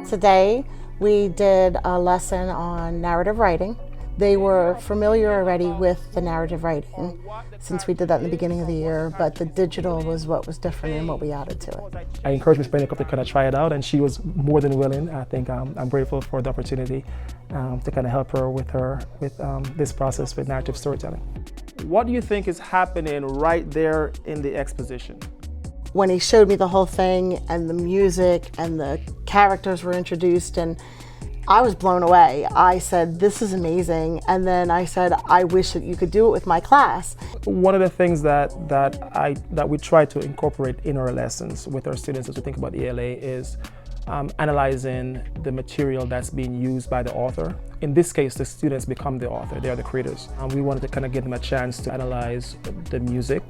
Today, we did a lesson on narrative writing. They were familiar already with the narrative writing since we did that in the beginning of the year, but the digital was what was different and what we added to it. I encouraged Ms. Bennicott to kind of try it out, and she was more than willing. I think I'm grateful for the opportunity to kind of help her with this process with narrative storytelling. What do you think is happening right there in the exposition? When he showed me the whole thing and the music and the characters were introduced, and I was blown away. I said, this is amazing. And then I said, I wish that you could do it with my class. One of the things that we try to incorporate in our lessons with our students as we think about ELA is analyzing the material that's being used by the author. In this case, the students become the author, they are the creators. We wanted to kind of give them a chance to analyze the music,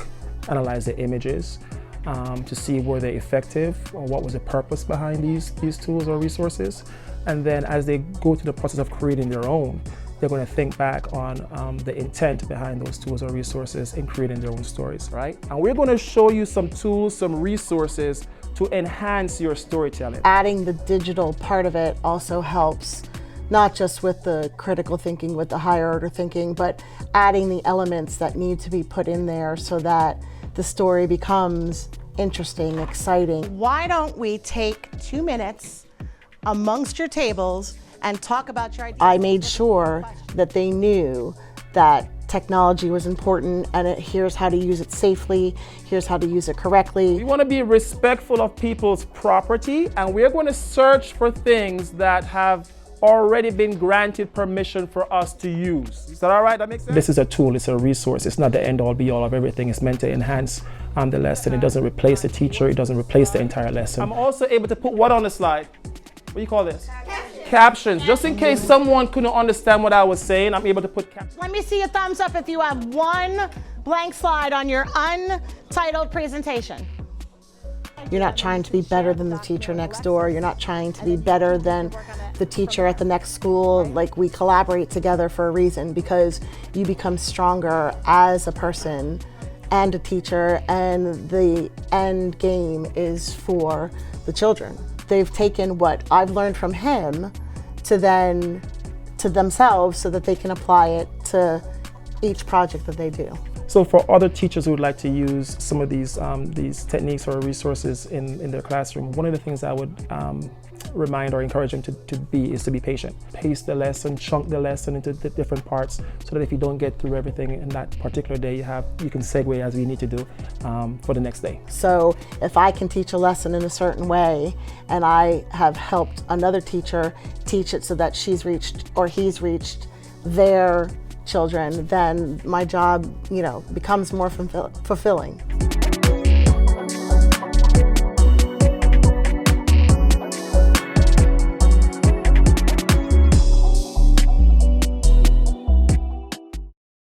analyze the images, to see were they effective or what was the purpose behind these tools or resources. And then as they go through the process of creating their own, they're going to think back on the intent behind those tools or resources in creating their own stories, right? And we're going to show you some tools, some resources to enhance your storytelling. Adding the digital part of it also helps, not just with the critical thinking, with the higher order thinking, but adding the elements that need to be put in there so that the story becomes interesting, exciting. Why don't we take 2 minutes amongst your tables and talk about your ideas? I made sure that they knew that technology was important and here's how to use it safely, here's how to use it correctly. We want to be respectful of people's property, and we're going to search for things that have already been granted permission for us to use. Is that all right? That makes sense? This is a tool, it's a resource. It's not the end all be all of everything. It's meant to enhance the lesson. It doesn't replace the teacher. It doesn't replace the entire lesson. I'm also able to put what on the slide? What do you call this? Captions. Just in case someone couldn't understand what I was saying, I'm able to put captions. Let me see a thumbs up if you have one blank slide on your untitled presentation. You're not trying to be better than the teacher next door. You're not trying to be better than the teacher at the next school. Like, we collaborate together for a reason, because you become stronger as a person and a teacher, and the end game is for the children. They've taken what I've learned from him to themselves so that they can apply it to each project that they do. So for other teachers who would like to use some of these techniques or resources in their classroom, one of the things I would remind or encourage them to be patient. Pace the lesson, chunk the lesson into the different parts, so that if you don't get through everything in that particular day, you can segue as we need to do for the next day. So if I can teach a lesson in a certain way, and I have helped another teacher teach it so that she's reached or he's reached their children, then my job, becomes more fulfilling.